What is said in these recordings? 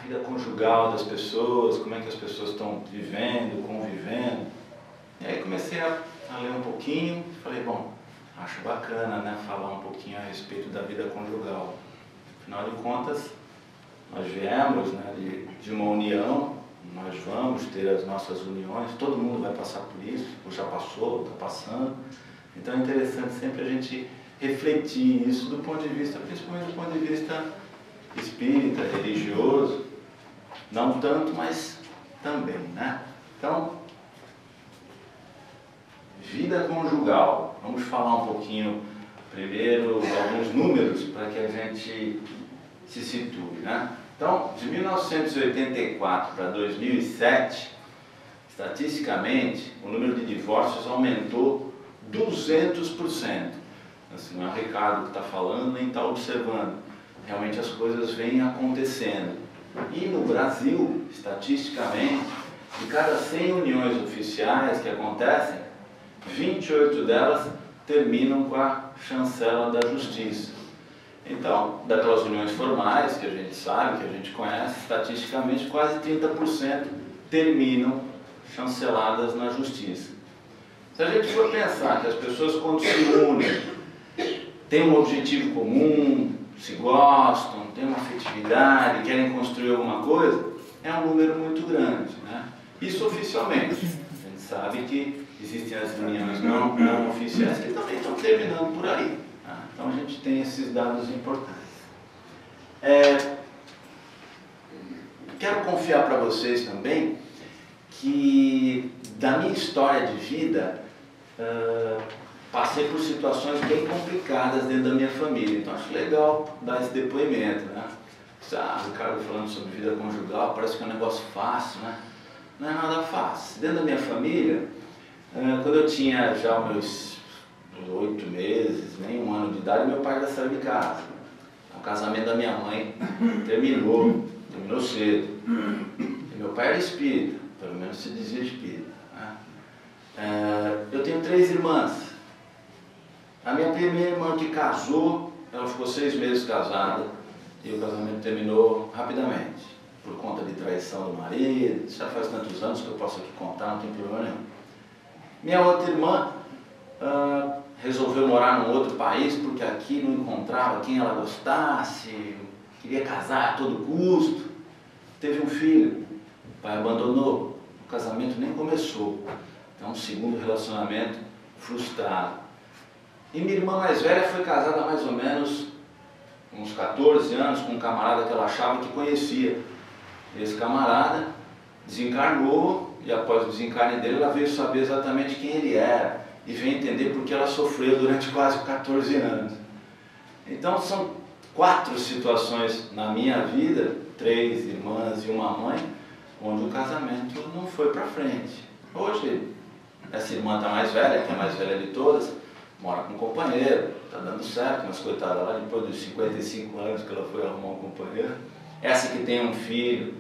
vida conjugal das pessoas, como é que as pessoas estão vivendo, convivendo. E aí comecei a ler um pouquinho e falei, bom, acho bacana, né, falar um pouquinho a respeito da vida conjugal. Afinal de contas, nós viemos, né, de uma união, nós vamos ter as nossas uniões, todo mundo vai passar por isso, ou já passou, está passando. Então é interessante sempre a gente refletir isso do ponto de vista, principalmente do ponto de vista espírita, religioso, não tanto, mas também, né? Então, vida conjugal. Vamos falar um pouquinho, primeiro, alguns números para que a gente se situe, né? Então, de 1984 para 2007, estatisticamente, o número de divórcios aumentou 200%. Assim, não é o Ricardo que está falando, nem está observando. Realmente as coisas vêm acontecendo. E no Brasil, estatisticamente, de cada 100 uniões oficiais que acontecem, 28 delas terminam com a chancela da justiça. Então, daquelas uniões formais que a gente sabe, que a gente conhece, estatisticamente quase 30% terminam chanceladas na justiça. Se a gente for pensar que as pessoas, quando se unem, têm um objetivo comum, se gostam, têm uma afetividade, querem construir alguma coisa, é um número muito grande, né? Isso oficialmente. A gente sabe que existem as uniões não oficiais que também estão terminando por aí. Tá? Então a gente tem esses dados importantes. Quero confiar para vocês também que da minha história de vida, passei por situações bem complicadas dentro da minha família, então acho legal dar esse depoimento, né? O Ricardo falando sobre vida conjugal, parece que é um negócio fácil, né? Não é nada fácil. Dentro da minha família, quando eu tinha já meus 8 meses, nem 1 ano de idade, meu pai já saiu de casa. O casamento da minha mãe terminou cedo. E meu pai era espírita, pelo menos se dizia espírita, né? Eu tenho 3 irmãs. A minha primeira irmã que casou, ela ficou 6 meses casada e o casamento terminou rapidamente, por conta de traição do marido. Isso já faz tantos anos que eu posso aqui contar, não tem problema nenhum. Minha outra irmã resolveu morar num outro país porque aqui não encontrava quem ela gostasse, queria casar a todo custo. Teve um filho, o pai abandonou, o casamento nem começou. Então, um segundo relacionamento frustrado. E minha irmã mais velha foi casada há mais ou menos uns 14 anos com um camarada que ela achava que conhecia. Esse camarada desencarnou e após o desencarne dele ela veio saber exatamente quem ele era e veio entender porque ela sofreu durante quase 14 anos. Então são 4 situações na minha vida, 3 irmãs e uma mãe, onde o casamento não foi para frente. Hoje, essa irmã está mais velha, que é a mais velha de todas, mora com um companheiro, está dando certo, mas coitada, lá depois dos 55 anos que ela foi arrumar um companheiro. Essa que tem um filho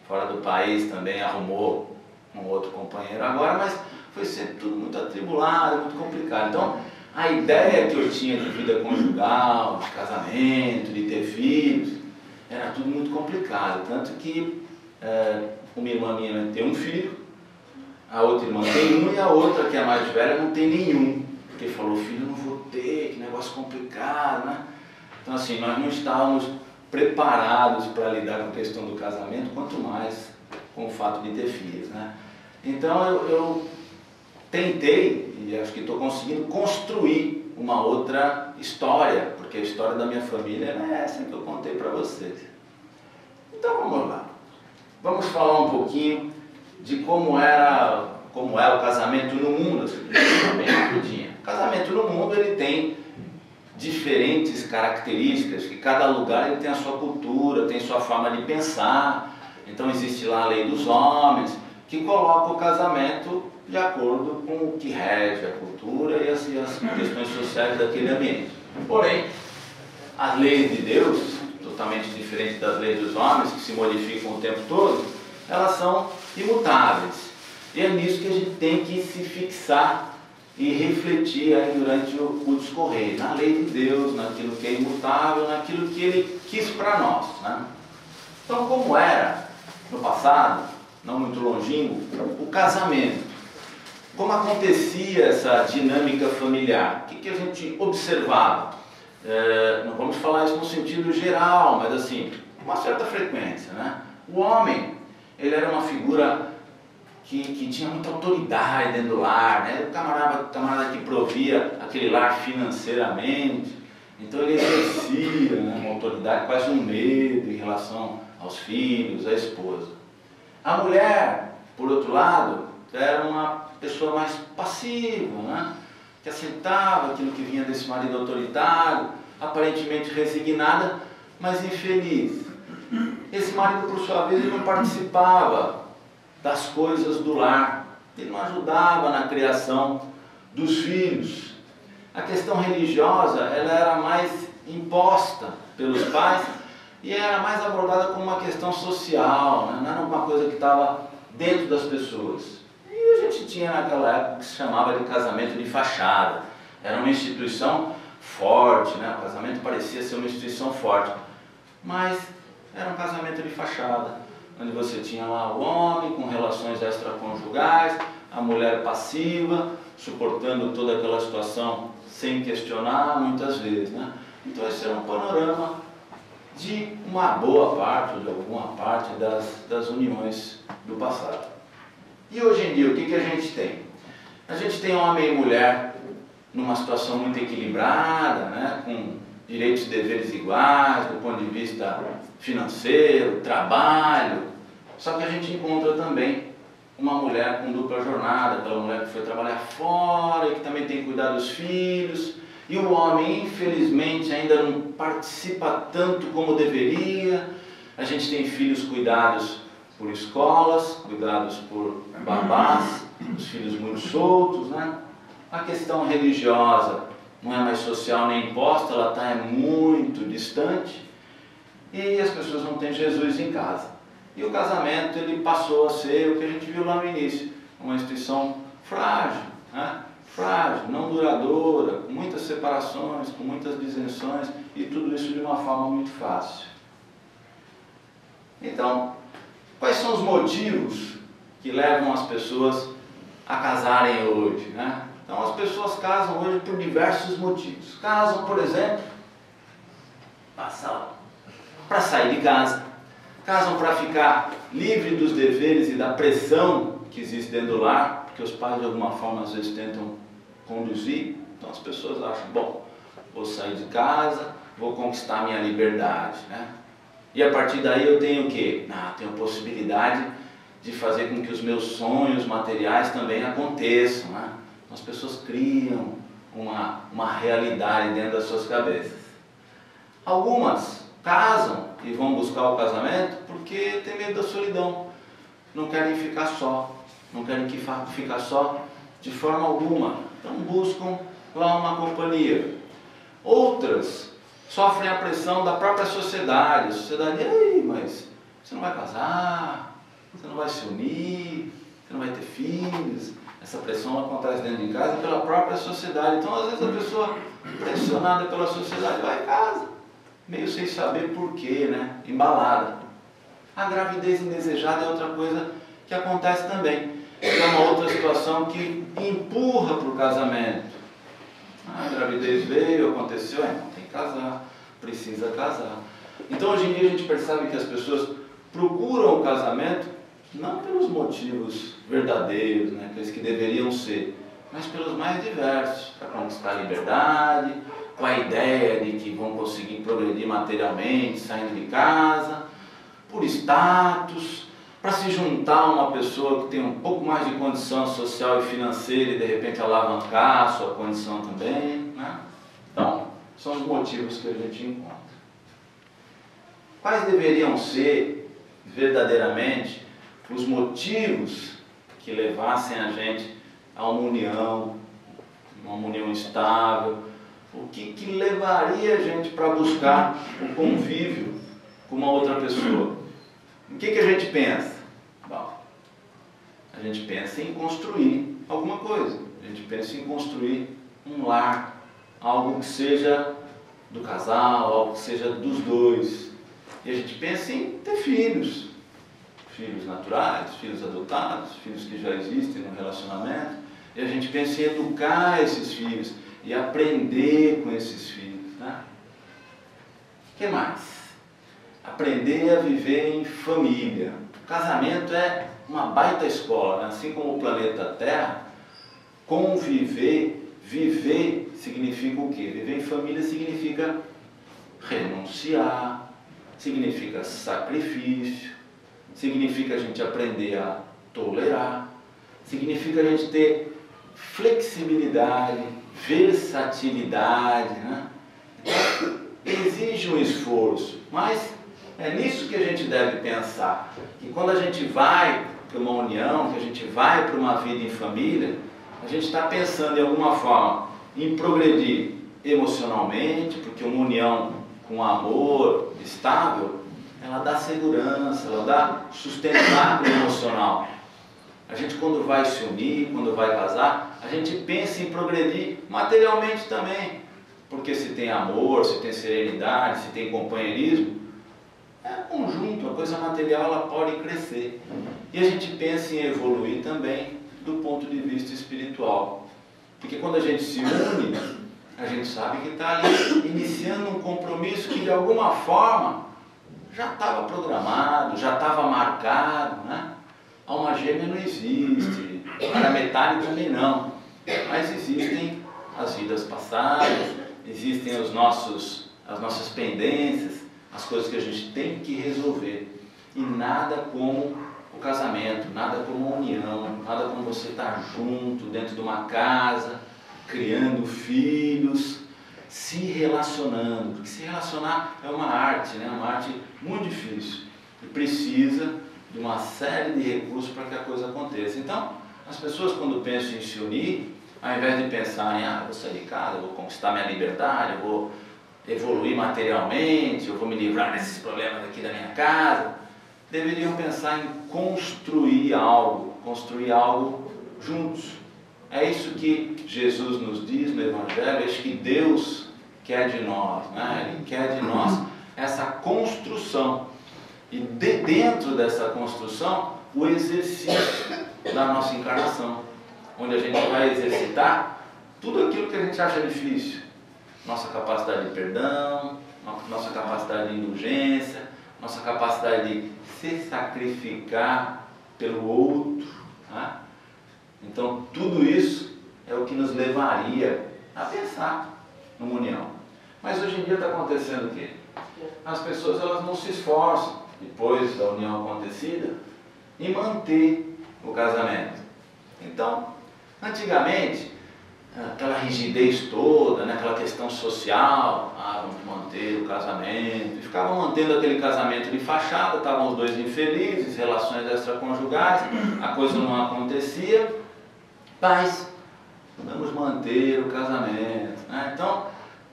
fora do país também arrumou um outro companheiro agora, mas foi sempre tudo muito atribulado, muito complicado. Então, a ideia que eu tinha de vida conjugal, de casamento, de ter filhos, era tudo muito complicado. Tanto que uma irmã minha tem um filho, a outra irmã tem um e a outra, que é a mais velha, não tem nenhum. Porque falou, filho, eu não vou ter, que negócio complicado, né? Então assim, nós não estávamos preparados para lidar com a questão do casamento, quanto mais com o fato de ter filhos, né? Então eu tentei, e acho que estou conseguindo construir uma outra história, porque a história da minha família é essa que eu contei para vocês. Então vamos lá. Vamos falar um pouquinho de como é o casamento no mundo, bem rapidinho. O casamento no mundo ele tem diferentes características, que cada lugar ele tem a sua cultura, tem sua forma de pensar. Então existe lá a lei dos homens, que coloca o casamento de acordo com o que rege a cultura e as questões sociais daquele ambiente. Porém, as leis de Deus, totalmente diferentes das leis dos homens, que se modificam o tempo todo, elas são imutáveis. E é nisso que a gente tem que se fixar e refletir aí durante o discorrer, na lei de Deus, naquilo que é imutável, naquilo que Ele quis para nós, né? Então, como era no passado, não muito longínquo, o casamento? Como acontecia essa dinâmica familiar? O que a gente observava? Não vamos falar isso no sentido geral, mas assim, com uma certa frequência, né? O homem, ele era uma figura que tinha muita autoridade dentro do lar, né? O camarada que provia aquele lar financeiramente, então ele exercia, né, uma autoridade, quase um medo em relação aos filhos, à esposa. A mulher, por outro lado, era uma pessoa mais passiva, né? Que aceitava aquilo que vinha desse marido autoritário, aparentemente resignada, mas infeliz. Esse marido, por sua vez, ele não participava das coisas do lar, ele não ajudava na criação dos filhos. A questão religiosa, ela era mais imposta pelos pais e era mais abordada como uma questão social, né? Não era uma coisa que estava dentro das pessoas. E a gente tinha naquela época que se chamava de casamento de fachada. Era uma instituição forte, né? O casamento parecia ser uma instituição forte, mas era um casamento de fachada, onde você tinha lá o homem com relações extraconjugais, a mulher passiva, suportando toda aquela situação sem questionar muitas vezes, né? Então esse era um panorama de uma boa parte, ou de alguma parte das uniões do passado. E hoje em dia, o que a gente tem? A gente tem homem e mulher numa situação muito equilibrada, né? Com direitos e deveres iguais, do ponto de vista financeiro, trabalho. Só que a gente encontra também uma mulher com dupla jornada, aquela mulher que foi trabalhar fora e que também tem que cuidar dos filhos. E o homem, infelizmente, ainda não participa tanto como deveria. A gente tem filhos cuidados por escolas, cuidados por babás, os filhos muito soltos, né? A questão religiosa não é mais social nem imposta, ela está muito distante. E as pessoas não têm Jesus em casa. E o casamento, ele passou a ser o que a gente viu lá no início, uma instituição frágil, né? Frágil, não duradoura, com muitas separações, com muitas disenções, e tudo isso de uma forma muito fácil. Então, quais são os motivos que levam as pessoas a casarem hoje, né? Então, as pessoas casam hoje por diversos motivos. Casam, por exemplo, para sair de casa. Casam para ficar livre dos deveres e da pressão que existe dentro do lar, porque os pais de alguma forma às vezes tentam conduzir. Então as pessoas acham, bom, vou sair de casa, vou conquistar minha liberdade, né? E a partir daí eu tenho o quê? Tenho a possibilidade de fazer com que os meus sonhos materiais também aconteçam, né? Então, as pessoas criam uma realidade dentro das suas cabeças. Algumas casam e vão buscar o casamento porque tem medo da solidão, não querem ficar só, não querem ficar só de forma alguma, então buscam lá uma companhia. Outras sofrem a pressão da própria sociedade. A sociedade diz, ei, mas você não vai casar, você não vai se unir, você não vai ter filhos. Essa pressão acontece dentro de casa pela própria sociedade. Então às vezes a pessoa pressionada pela sociedade vai em casa, meio sem saber porquê, né? Embalada. A gravidez indesejada é outra coisa que acontece também. É uma outra situação que empurra para o casamento. A gravidez veio, aconteceu, então tem que casar, precisa casar. Então hoje em dia a gente percebe que as pessoas procuram o casamento não pelos motivos verdadeiros, né? Aqueles que deveriam ser, mas pelos mais diversos, para conquistar a liberdade, com a ideia de que vão conseguir progredir materialmente, saindo de casa, por status, para se juntar a uma pessoa que tem um pouco mais de condição social e financeira e de repente alavancar a sua condição também, né? Então, são os motivos que a gente encontra. Quais deveriam ser, verdadeiramente, os motivos que levassem a gente a uma união estável? O que levaria a gente para buscar o convívio com uma outra pessoa? O que a gente pensa? Bom, a gente pensa em construir alguma coisa. A gente pensa em construir um lar, algo que seja do casal, algo que seja dos dois. E a gente pensa em ter filhos. Filhos naturais, filhos adotados, filhos que já existem no relacionamento. E a gente pensa em educar esses filhos e aprender com esses filhos. Né? O que mais? Aprender a viver em família. O casamento é uma baita escola, né? Assim como o planeta Terra, conviver, viver significa o quê? Viver em família significa renunciar, significa sacrifício, significa a gente aprender a tolerar, significa a gente ter flexibilidade, versatilidade, né? Então, exige um esforço, mas é nisso que a gente deve pensar, que quando a gente vai para uma união, que a gente vai para uma vida em família, a gente está pensando em alguma forma em progredir emocionalmente, porque uma união com amor estável, ela dá segurança, ela dá sustentável emocional. A gente quando vai se unir, quando vai casar, a gente pensa em progredir materialmente também, porque se tem amor, se tem serenidade, se tem companheirismo, é conjunto, a coisa material ela pode crescer. E a gente pensa em evoluir também do ponto de vista espiritual. Porque quando a gente se une, a gente sabe que está ali iniciando um compromisso que de alguma forma já estava programado, já estava marcado, né? Alma gêmea não existe, para metade também não. Mas existem as vidas passadas, existem as nossas pendências, as coisas que a gente tem que resolver. E nada como o casamento, nada como a união, nada como você estar junto dentro de uma casa, criando filhos, se relacionando. Porque se relacionar é uma arte, né? Uma arte muito difícil e precisa de uma série de recursos para que a coisa aconteça. Então, as pessoas quando pensam em se unir, ao invés de pensar em vou sair de casa, vou conquistar minha liberdade, eu vou evoluir materialmente, eu vou me livrar desses problemas aqui da minha casa, deveriam pensar em construir algo juntos. É isso que Jesus nos diz no Evangelho, é isso que Deus quer de nós, né? Ele quer de nós essa construção. E dentro dessa construção, o exercício da nossa encarnação, onde a gente vai exercitar tudo aquilo que a gente acha difícil. Nossa capacidade de perdão, nossa capacidade de indulgência, nossa capacidade de se sacrificar pelo outro. Né? Então, tudo isso é o que nos levaria a pensar numa união. Mas hoje em dia está acontecendo o quê? As pessoas elas não se esforçam, depois da união acontecida, em manter o casamento. Então, antigamente, aquela rigidez toda, né, aquela questão social, vamos manter o casamento, e ficavam mantendo aquele casamento de fachada, estavam os dois infelizes, relações extraconjugais, a coisa não acontecia, mas vamos manter o casamento. Né? Então,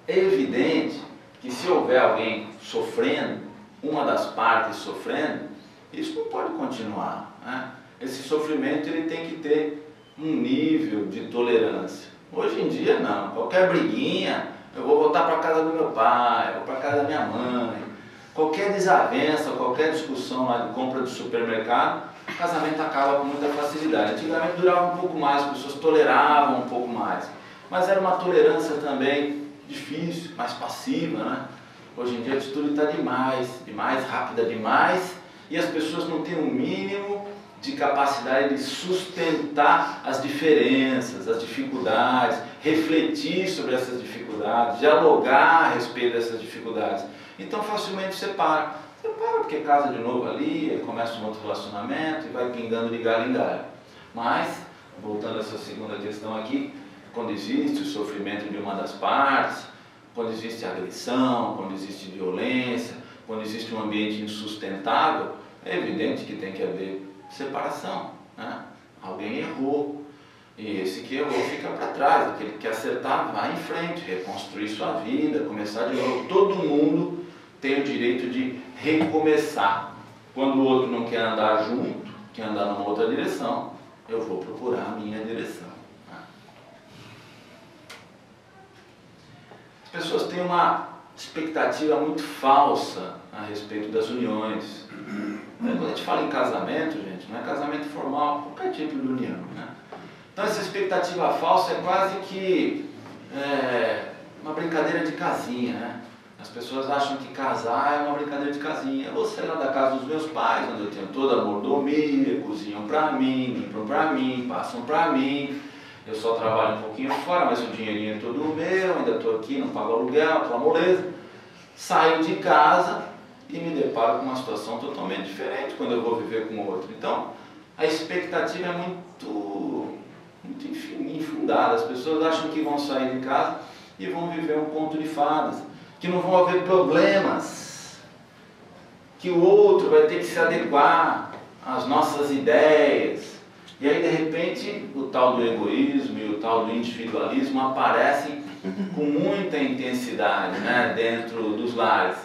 é evidente que se houver alguém sofrendo, uma das partes sofrendo, isso não pode continuar. Né? Esse sofrimento ele tem que ter um nível de tolerância. Hoje em dia não, qualquer briguinha, eu vou voltar para a casa do meu pai, eu vou para a casa da minha mãe, qualquer desavença, qualquer discussão lá de compra do supermercado, o casamento acaba com muita facilidade. Antigamente durava um pouco mais, as pessoas toleravam um pouco mais, mas era uma tolerância também difícil, mais passiva, né? Hoje em dia a atitude está demais, rápida demais, e as pessoas não têm o mínimo de capacidade de sustentar as diferenças, as dificuldades, refletir sobre essas dificuldades, dialogar a respeito dessas dificuldades. Então facilmente separa. Separa porque casa de novo ali, aí começa um outro relacionamento e vai pingando de galho em galho. Mas, voltando a essa segunda questão aqui, quando existe o sofrimento de uma das partes, quando existe agressão, quando existe violência, quando existe um ambiente insustentável, é evidente que tem que haver separação. Né? Alguém errou, e esse que errou fica para trás, aquele que quer acertar vai em frente, reconstruir sua vida, começar de novo. Todo mundo tem o direito de recomeçar. Quando o outro não quer andar junto, quer andar numa outra direção, eu vou procurar a minha direção. Né? As pessoas têm uma expectativa muito falsa a respeito das uniões. Quando a gente fala em casamento, gente, não é casamento formal, qualquer tipo de união, né? Então essa expectativa falsa é quase que uma brincadeira de casinha, né? As pessoas acham que casar é uma brincadeira de casinha. Eu vou sair lá da casa dos meus pais, onde eu tenho toda a mordomia, cozinham pra mim, limpam pra mim, passam pra mim. Eu só trabalho um pouquinho fora, mas o dinheirinho é todo meu, ainda estou aqui, não pago aluguel, aquela moleza. Saio de casa e me deparo com uma situação totalmente diferente quando eu vou viver com o outro. Então, a expectativa é muito infundada. As pessoas acham que vão sair de casa e vão viver um conto de fadas, que não vão haver problemas, que o outro vai ter que se adequar às nossas ideias. E aí, de repente, o tal do egoísmo e o tal do individualismo aparecem com muita intensidade, né, dentro dos lares.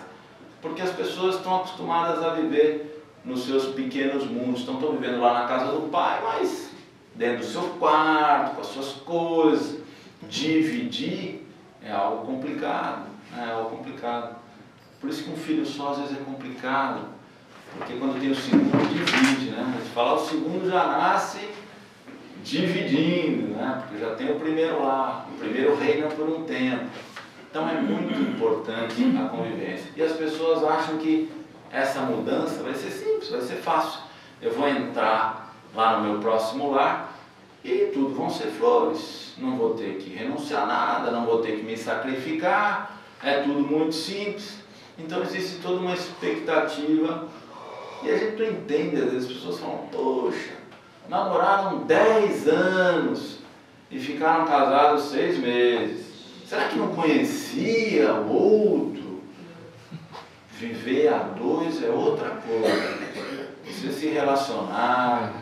Porque as pessoas estão acostumadas a viver nos seus pequenos mundos, estão vivendo lá na casa do pai, mas dentro do seu quarto, com as suas coisas. Dividir é algo complicado, né, é algo complicado. Por isso que um filho só às vezes é complicado. Porque quando tem o segundo, divide, né? A gente fala, o segundo já nasce dividindo, né? Porque já tem o primeiro lá, o primeiro reina por um tempo. Então é muito importante a convivência. E as pessoas acham que essa mudança vai ser simples, vai ser fácil. Eu vou entrar lá no meu próximo lar e tudo vão ser flores. Não vou ter que renunciar a nada, não vou ter que me sacrificar, é tudo muito simples. Então existe toda uma expectativa. E a gente não entende, às vezes as pessoas falam, poxa, namoraram 10 anos e ficaram casados 6 meses. Será que não conhecia o outro? Viver a dois é outra coisa. Você se relacionar,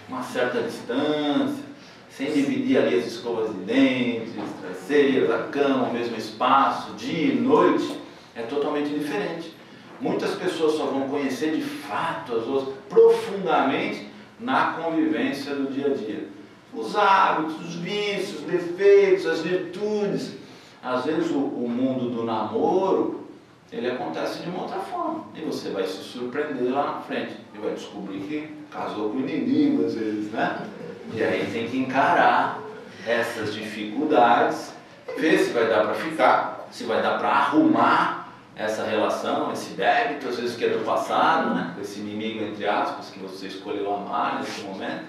uma certa distância, sem dividir ali as escovas de dentes, as travesseiras, a cama, o mesmo espaço, dia e noite, é totalmente diferente. Muitas pessoas só vão conhecer de fato as outras profundamente na convivência do dia a dia. Os hábitos, os vícios, os defeitos, as virtudes. Às vezes o mundo do namoro, ele acontece de uma outra forma. E você vai se surpreender lá na frente. E vai descobrir que casou com o inimigo às vezes, né? E aí tem que encarar essas dificuldades, ver se vai dar para ficar, se vai dar para arrumar essa relação, esse débito, às vezes que é do passado, né? Esse inimigo, entre aspas, que você escolheu amar nesse momento,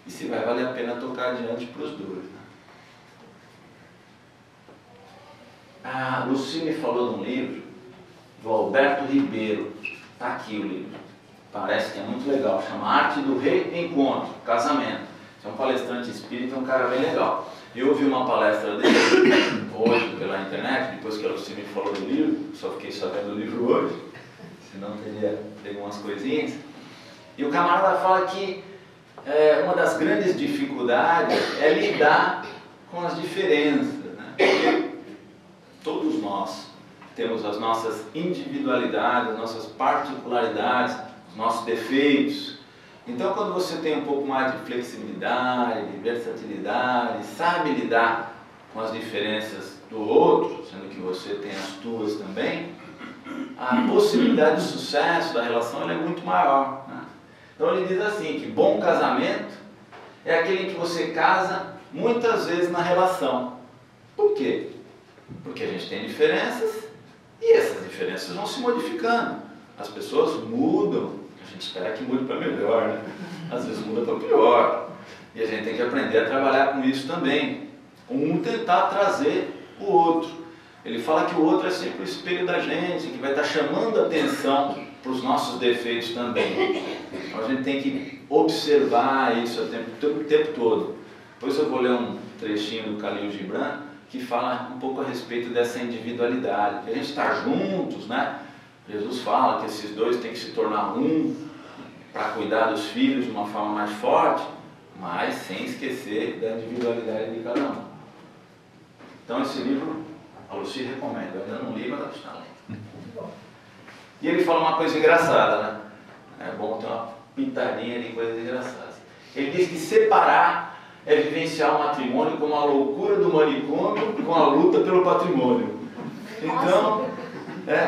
e se vai valer a pena tocar adiante para os dois. Né? A Lucine falou de um livro do Alberto Ribeiro, está aqui o livro, parece que é muito legal, chama Arte do Reencontro, Casamento. É um palestrante espírita, um cara bem legal. Eu ouvi uma palestra dele hoje pela internet, depois que a Lucine falou do livro, só fiquei sabendo do livro hoje, senão teria algumas coisinhas. E o camarada fala que uma das grandes dificuldades é lidar com as diferenças, né? Porque todos nós temos as nossas individualidades, as nossas particularidades, os nossos defeitos. Então, quando você tem um pouco mais de flexibilidade, de versatilidade, sabe lidar com as diferenças do outro, sendo que você tem as tuas também, a possibilidade de sucesso da relação ela é muito maior. Né? Então, ele diz assim, que bom casamento é aquele em que você casa muitas vezes na relação. Por quê? Porque a gente tem diferenças e essas diferenças vão se modificando. As pessoas mudam. A gente espera que mude para melhor, né? Às vezes muda para pior. E a gente tem que aprender a trabalhar com isso também. Um tentar trazer o outro. Ele fala que o outro é sempre o espelho da gente, que vai estar chamando a atenção para os nossos defeitos também. Então a gente tem que observar isso o tempo todo. Depois eu vou ler um trechinho do Khalil Gibran que fala um pouco a respeito dessa individualidade. Que a gente está juntos, né? Jesus fala que esses dois têm que se tornar um para cuidar dos filhos de uma forma mais forte, mas sem esquecer da individualidade de cada um. Então esse livro, a Lucy recomenda, eu ainda não li, mas ela está lendo. E ele fala uma coisa engraçada, né? É bom ter uma pitadinha de coisas engraçadas. Ele diz que separar é vivenciar o matrimônio como a loucura do manicômio com a luta pelo patrimônio. Então,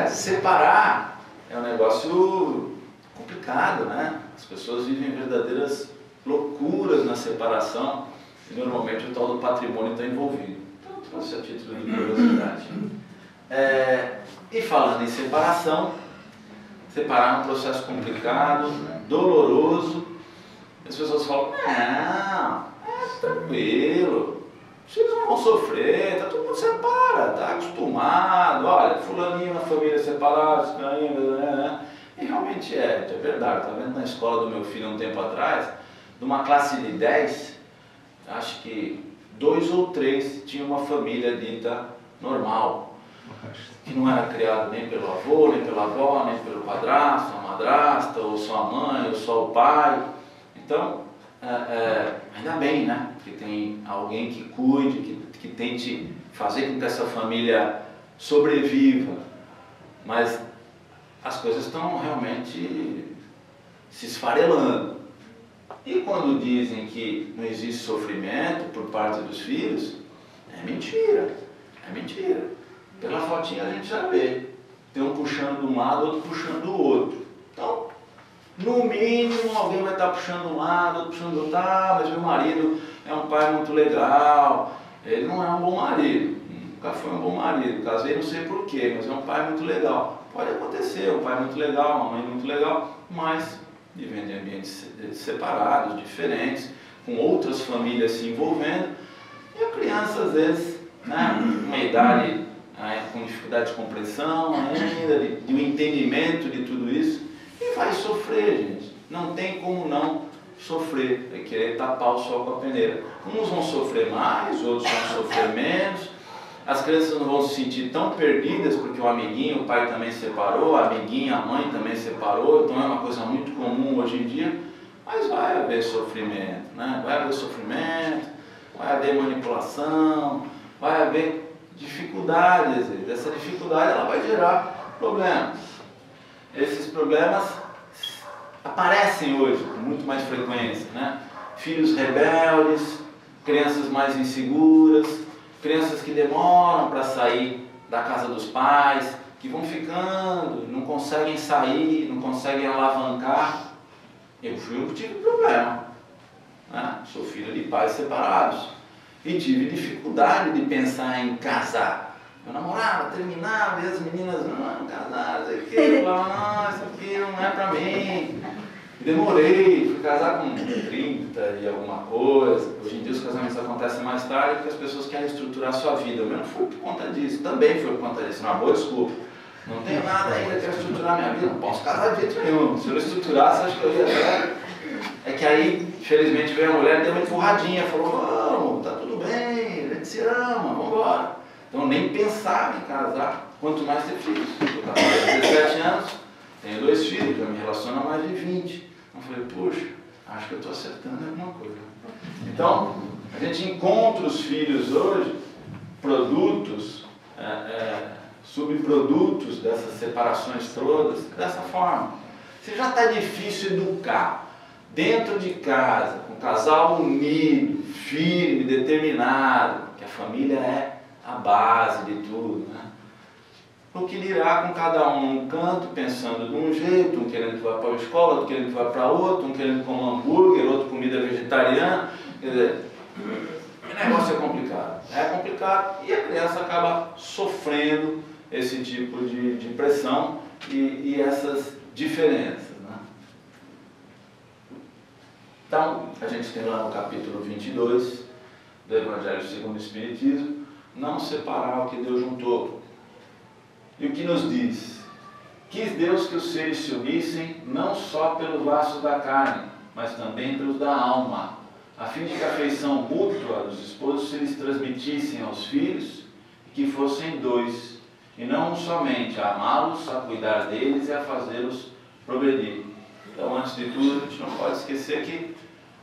Separar é um negócio complicado, né? As pessoas vivem verdadeiras loucuras na separação e normalmente o tal do patrimônio está envolvido. Então, trouxe a título de curiosidade. E falando em separação, separar é um processo complicado, doloroso. As pessoas falam, não, tranquilo, os filhos não vão sofrer, tá, todo mundo separa, tá acostumado, olha, fulaninho na família separado, né? E realmente é verdade. Estava vendo na escola do meu filho um tempo atrás, de uma classe de 10, acho que 2 ou 3 tinham uma família dita normal, que não era criado nem pelo avô, nem pela avó, nem pelo padrasto, a madrasta, ou só a mãe, ou só o pai. Então, ainda bem, né? Que tem alguém que cuide, que tente fazer com que essa família sobreviva. Mas as coisas estão realmente se esfarelando. E quando dizem que não existe sofrimento por parte dos filhos, é mentira. É mentira. Pela fotinha a gente já vê. Tem um puxando de um lado, outro puxando do outro. Então, no mínimo, alguém vai estar puxando um lado, outro puxando do outro. Ah, mas meu marido é um pai muito legal. Ele não é um bom marido. Nunca foi um bom marido. Casei não sei porquê, mas é um pai muito legal. Pode acontecer, um pai muito legal, uma mãe muito legal, mas vivendo em ambientes separados, diferentes, com outras famílias se envolvendo. E a criança, às vezes, né, uma idade com dificuldade de compreensão ainda, de um entendimento de tudo isso, e vai sofrer, gente. Não tem como não sofrer, é querer tapar o sol com a peneira. Uns vão sofrer mais, outros vão sofrer menos. As crianças não vão se sentir tão perdidas porque o amiguinho, o pai também separou, a amiguinha, a mãe também separou, então é uma coisa muito comum hoje em dia, mas vai haver sofrimento, né? Vai haver sofrimento, vai haver manipulação, vai haver dificuldade, às vezes. Essa dificuldade ela vai gerar problemas. Esses problemas aparecem hoje com muito mais frequência, né? Filhos rebeldes, crianças mais inseguras, crianças que demoram para sair da casa dos pais, que vão ficando, não conseguem sair, não conseguem alavancar. Eu fui um que tive problema, né? Sou filho de pais separados e tive dificuldade de pensar em casar. Eu namorava, terminava e as meninas não casaram, eu falava, não, isso aqui não é para mim. Demorei, fui casar com 30 e alguma coisa. Hoje em dia os casamentos acontecem mais tarde porque as pessoas querem estruturar a sua vida. Eu não fui por conta disso, também foi por conta disso, uma boa desculpa. Não tenho nada ainda, quero estruturar minha vida, não posso casar de jeito nenhum. Se eu não estruturasse, acho que eu ia até... É que aí, infelizmente, veio a mulher, deu uma empurradinha, falou, vamos, tá tudo bem, a gente se ama, vamos embora. Então nem pensava em casar, quanto mais ter filhos. Eu estava com 17 anos, tenho 2 filhos, já me relaciono há mais de 20. Eu falei, puxa, acho que eu estou acertando alguma coisa. Então, a gente encontra os filhos hoje, produtos, subprodutos dessas separações todas, dessa forma. Se já está difícil educar, dentro de casa, com um casal unido, firme, determinado, que a família é a base de tudo, né? O que dirá com cada um num canto, pensando de um jeito, um querendo que vá para a escola, outro querendo que vá para outro, um querendo comer hambúrguer, outro comida vegetariana. Quer dizer, o negócio é complicado e a criança acaba sofrendo esse tipo de pressão e essas diferenças, né? Então, a gente tem lá no capítulo 22 do Evangelho segundo o Espiritismo, não separar o que Deus juntou. E o que nos diz? Quis Deus que os seres se unissem não só pelos laços da carne, mas também pelos da alma, a fim de que a afeição mútua dos esposos se lhes transmitissem aos filhos e que fossem 2, e não um somente, a amá-los, a cuidar deles e a fazê-los progredir. Então, antes de tudo, a gente não pode esquecer que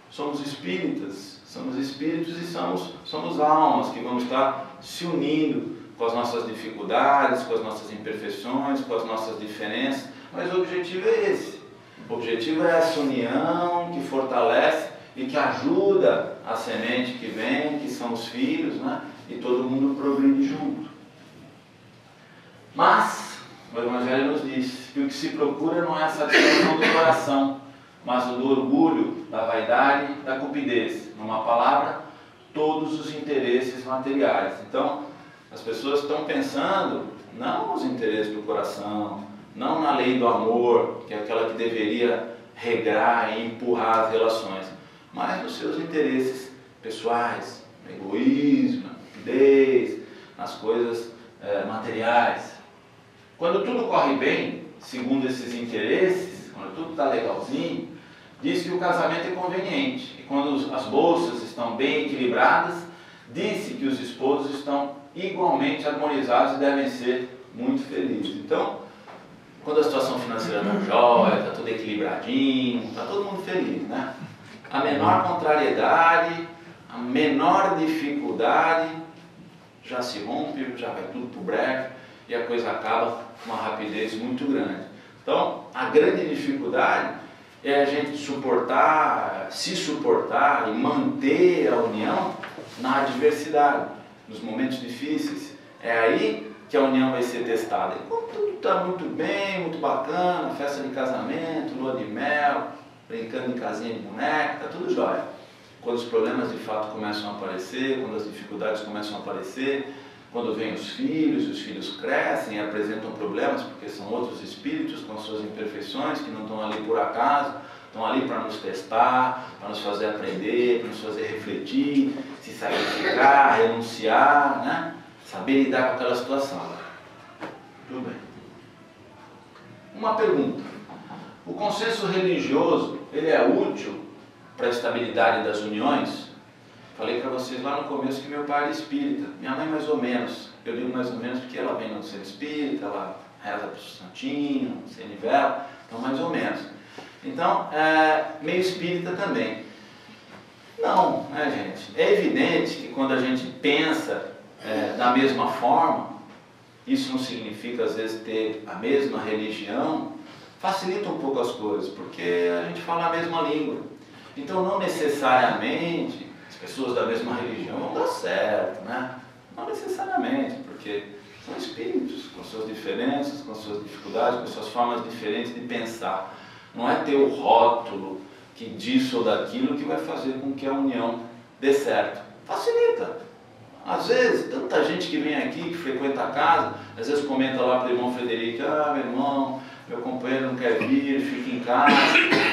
somos espíritas, somos espíritos e somos almas que vamos estar se unindo com as nossas dificuldades, com as nossas imperfeições, com as nossas diferenças, mas o objetivo é esse. O objetivo é essa união que fortalece e que ajuda a semente que vem, que são os filhos, né? E todo mundo progride junto. Mas, o Evangelho nos diz que o que se procura não é a satisfação do coração, mas o do orgulho, da vaidade, da cupidez. Numa palavra, todos os interesses materiais. Então, as pessoas estão pensando não nos interesses do coração, não na lei do amor, que é aquela que deveria regrar e empurrar as relações, mas nos seus interesses pessoais, no egoísmo, na cupidez, nas coisas materiais. Quando tudo corre bem, segundo esses interesses, quando tudo está legalzinho, diz que o casamento é conveniente. E quando as bolsas estão bem equilibradas, diz-se que os esposos estão igualmente harmonizados e devem ser muito felizes. Então, quando a situação financeira está jóia, está tudo equilibradinho, está todo mundo feliz, né? A menor contrariedade, a menor dificuldade, já se rompe, já vai tudo para o brejo e a coisa acaba com uma rapidez muito grande. Então, a grande dificuldade é a gente suportar, se suportar e manter a união na adversidade, nos momentos difíceis. É aí que a união vai ser testada. Enquanto tudo está muito bem, muito bacana, festa de casamento, lua de mel, brincando em casinha de boneca, está tudo jóia. Quando os problemas de fato começam a aparecer, quando as dificuldades começam a aparecer, quando vêm os filhos crescem e apresentam problemas, porque são outros espíritos com suas imperfeições, que não estão ali por acaso, estão ali para nos testar, para nos fazer aprender, para nos fazer refletir, se sacrificar, renunciar, né? Saber lidar com aquela situação. Tudo bem. Uma pergunta. O consenso religioso, ele é útil para a estabilidade das uniões? Falei para vocês lá no começo que meu pai era espírita, minha mãe mais ou menos. Eu digo mais ou menos porque ela vem no centro espírita, ela reza para o santinho, se nivela, então mais ou menos. Então, meio espírita também. Não, né, gente? É evidente que quando a gente pensa da mesma forma, isso não significa às vezes ter a mesma religião, facilita um pouco as coisas, porque a gente fala a mesma língua. Então não necessariamente as pessoas da mesma religião vão dar certo, né? Não necessariamente, porque são espíritos com suas diferenças, com suas dificuldades, com suas formas diferentes de pensar. Não é ter o rótulo que disso ou daquilo que vai fazer com que a união dê certo. Facilita. Às vezes, tanta gente que vem aqui, que frequenta a casa, às vezes comenta lá para o irmão Frederico, meu irmão, meu companheiro não quer vir, ele fica em casa.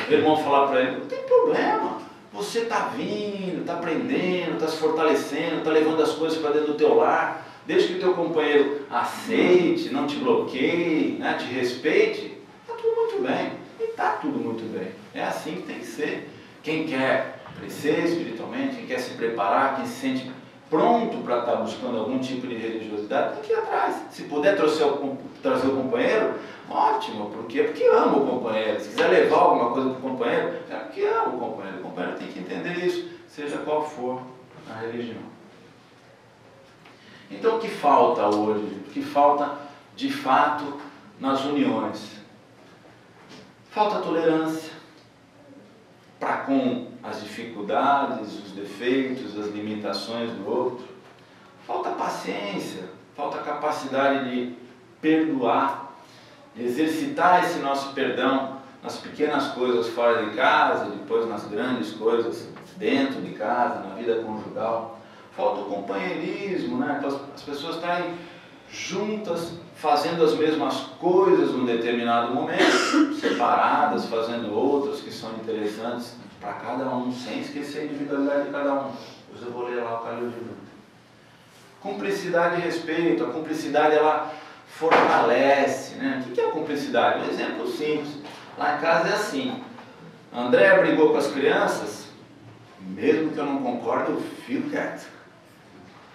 O irmão falar para ele, não tem problema, você está vindo, está aprendendo, está se fortalecendo, está levando as coisas para dentro do teu lar, desde que o teu companheiro aceite, não te bloqueie, né, te respeite, está tudo muito bem. E está tudo muito bem. É assim que tem que ser. Quem quer crescer espiritualmente, quem quer se preparar, quem se sente pronto para estar buscando algum tipo de religiosidade, tem que ir atrás. Se puder trazer o companheiro, ótimo. Por quê? Porque ama o companheiro. Se quiser levar alguma coisa para o companheiro, é porque ama o companheiro. O companheiro tem que entender isso, seja qual for a religião. Então o que falta hoje? O que falta de fato nas uniões? Falta tolerância para com as dificuldades, os defeitos, as limitações do outro. Falta paciência, falta capacidade de perdoar, de exercitar esse nosso perdão nas pequenas coisas fora de casa e depois nas grandes coisas dentro de casa, na vida conjugal. Falta o companheirismo, né? As pessoas estarem juntas, fazendo as mesmas coisas num determinado momento, separadas, fazendo outras que são interessantes para cada um, sem esquecer a individualidade de cada um. Depois eu vou ler lá o Calil de Luta. Cumplicidade e respeito. A cumplicidade, ela fortalece, né? O que é a cumplicidade? Um exemplo simples. Lá em casa é assim. André brigou com as crianças, mesmo que eu não concorde, eu fico quieto.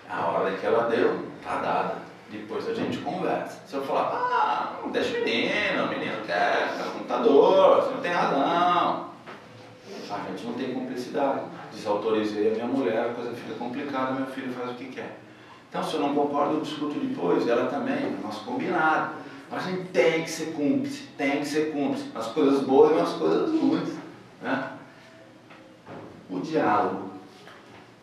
A ordem que ela deu, está dada. Depois a gente conversa. Se eu falar, deixa o menino quer computador, você não tem razão. A gente não tem cumplicidade. Desautorizei a minha mulher, a coisa fica complicada, meu filho faz o que quer. Então, se eu não concordo, eu discuto depois, ela também, nós combinado. Mas a gente tem que ser cúmplice, nas coisas boas e nas coisas ruins, né? O diálogo.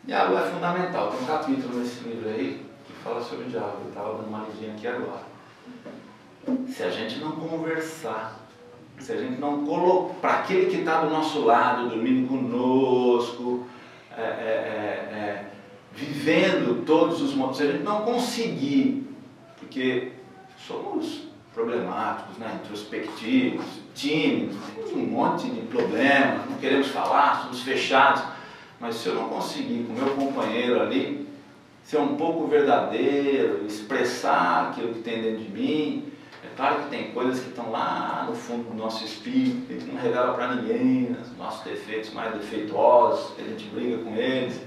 O diálogo é fundamental. Tem um capítulo nesse livro aí que fala sobre o diálogo. Eu estava dando uma lidinha aqui agora. se a gente não conversar, se a gente não colocar, para aquele que está do nosso lado, dormindo conosco, vivendo todos os momentos, se a gente não conseguir, porque somos problemáticos, né? Introspectivos, tímidos, temos um monte de problemas, não queremos falar, somos fechados, mas se eu não conseguir com o meu companheiro ali ser um pouco verdadeiro, expressar aquilo que tem dentro de mim, é claro que tem coisas que estão lá no fundo do nosso espírito, que a gente não revela para ninguém, né? Os nossos defeitos mais defeituosos, que a gente briga com eles,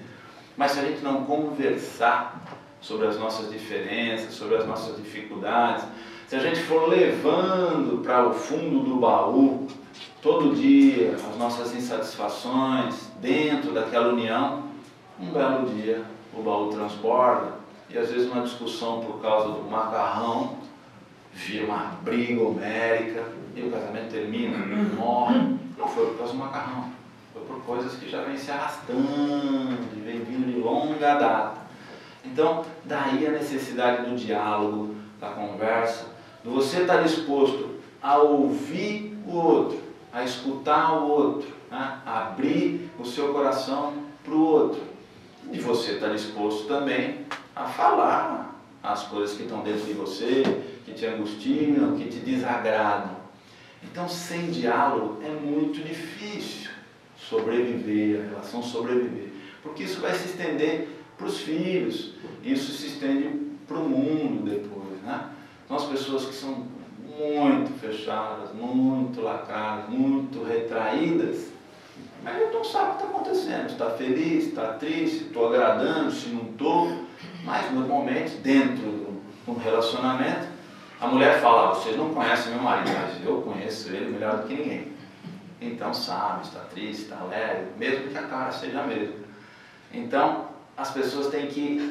mas se a gente não conversar sobre as nossas diferenças, sobre as nossas dificuldades, se a gente for levando para o fundo do baú, todo dia, as nossas insatisfações, dentro daquela união, um belo dia o baú transborda, e às vezes uma discussão por causa do macarrão vira uma briga homérica, e o casamento termina, morre. Não foi por causa do macarrão, foi por coisas que já vêm se arrastando, vem vindo de longa data. Então, daí a necessidade do diálogo, da conversa, de você estar disposto a ouvir o outro, a escutar o outro, né? A abrir o seu coração para o outro. E você estar disposto também a falar as coisas que estão dentro de você, que te angustiam, que te desagradam. Então, sem diálogo é muito difícil sobreviver, a relação sobreviver, porque isso vai se estender para os filhos, isso se estende para o mundo depois, né? São as pessoas que são muito fechadas, muito lacradas, muito retraídas, mas ele não sabe o que está acontecendo, está feliz, está triste, estou agradando, se não estou, mas normalmente dentro de um relacionamento, a mulher fala, vocês não conhecem meu marido, mas eu conheço ele melhor do que ninguém. Então sabe, está triste, está alegre, mesmo que a cara seja a mesma. Então, as pessoas têm que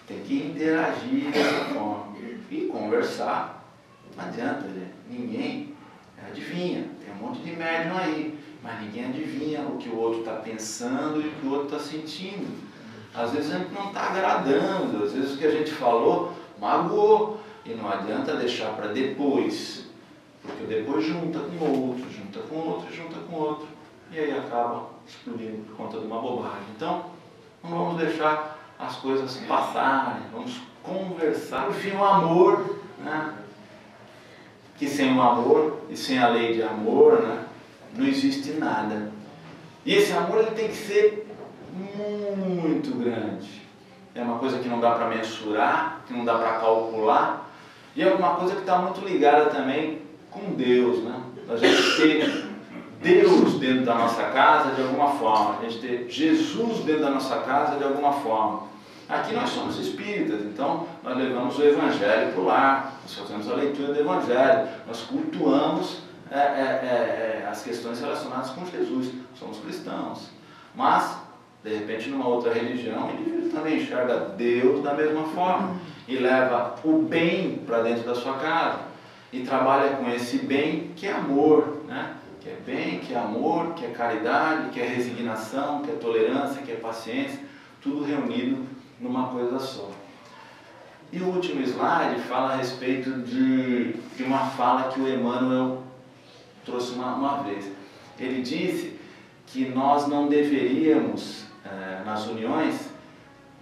interagir dessa forma e conversar. Não adianta, ninguém adivinha, tem um monte de médium aí, mas ninguém adivinha o que o outro está pensando e o que o outro está sentindo. Às vezes a gente não está agradando, às vezes o que a gente falou magoou, e não adianta deixar para depois, porque depois junta com outro, junta com outro, junta com outro, e aí acaba explodindo por conta de uma bobagem. Então, não vamos deixar as coisas passarem, vamos conversar. Por fim, o amor, né? Que sem o amor e sem a lei de amor, né, não existe nada. E esse amor ele tem que ser muito grande. É uma coisa que não dá para mensurar, que não dá para calcular, e é uma coisa que está muito ligada também com Deus, né? A gente ter Deus dentro da nossa casa de alguma forma, a gente ter Jesus dentro da nossa casa de alguma forma. Aqui nós somos espíritas, então nós levamos o Evangelho para o lar, nós fazemos a leitura do Evangelho, nós cultuamos as questões relacionadas com Jesus, somos cristãos. Mas, de repente, numa outra religião, o indivíduo também enxerga Deus da mesma forma e leva o bem para dentro da sua casa e trabalha com esse bem que é amor, né? Que é bem, que é amor, que é caridade, que é resignação, que é tolerância, que é paciência, tudo reunido numa coisa só. E o último slide fala a respeito de uma fala que o Emmanuel trouxe uma vez. Ele disse que nós não deveríamos, nas uniões,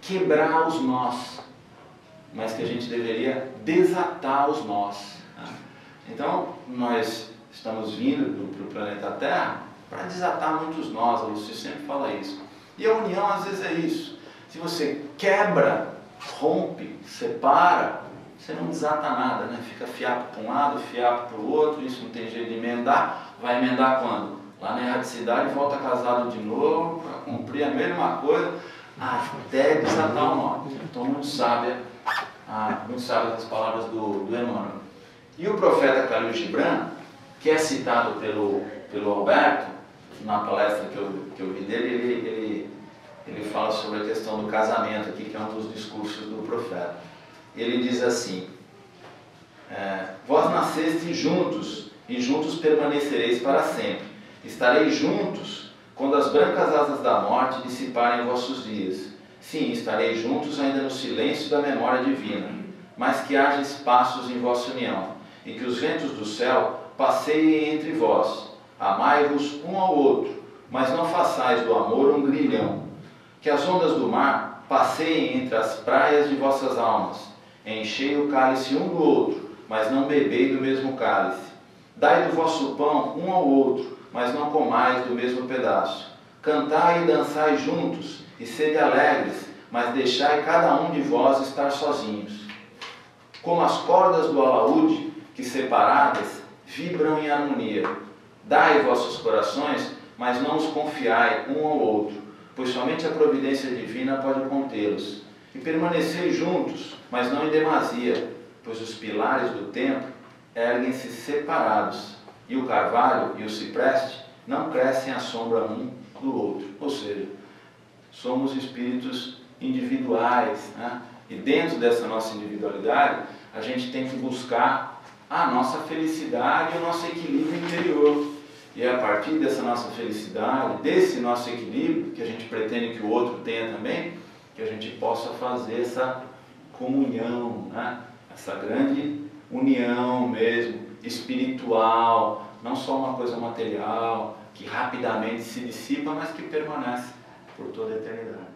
quebrar os nós, mas que a gente deveria desatar os nós. Então, nós estamos vindo para o planeta Terra para desatar muitos nós, a Lúcia sempre fala isso. E a união às vezes é isso. Se você quebra, rompe, separa, você não desata nada, né? Fica fiapo para um lado, fiapo para o outro, isso não tem jeito de emendar. Vai emendar quando? Lá na erradicidade volta casado de novo, para cumprir a mesma coisa, até desatar o nó. Então, muito sábia as palavras do Emmanuel. E o profeta Khalil Gibran, que é citado pelo Alberto, na palestra que eu vi dele, ele fala sobre a questão do casamento aqui, que é um dos discursos do profeta. Ele diz assim, vós nascestes juntos, e juntos permanecereis para sempre. Estareis juntos, quando as brancas asas da morte dissiparem vossos dias. Sim, estareis juntos ainda no silêncio da memória divina. mas que haja espaços em vossa união, e que os ventos do céu passeiem entre vós. Amai-vos um ao outro, mas não façais do amor um grilhão. Que as ondas do mar passeiem entre as praias de vossas almas. Enchei o cálice um do outro, mas não bebei do mesmo cálice. Dai do vosso pão um ao outro, mas não comais do mesmo pedaço. Cantai e dançai juntos, e sede alegres, mas deixai cada um de vós estar sozinhos. Como as cordas do alaúde, que separadas vibram em harmonia. Dai vossos corações, mas não os confiai um ao outro, pois somente a providência divina pode contê-los. E permanecei juntos, mas não em demasia, pois os pilares do templo erguem-se separados, e o carvalho e o cipreste não crescem à sombra um do outro. Ou seja, somos espíritos individuais, né? E dentro dessa nossa individualidade, a gente tem que buscar a nossa felicidade e o nosso equilíbrio interior. E é a partir dessa nossa felicidade, desse nosso equilíbrio, que a gente pretende que o outro tenha também, que a gente possa fazer essa comunhão, né? Essa grande união mesmo, espiritual, não só uma coisa material, que rapidamente se dissipa, mas que permanece por toda a eternidade.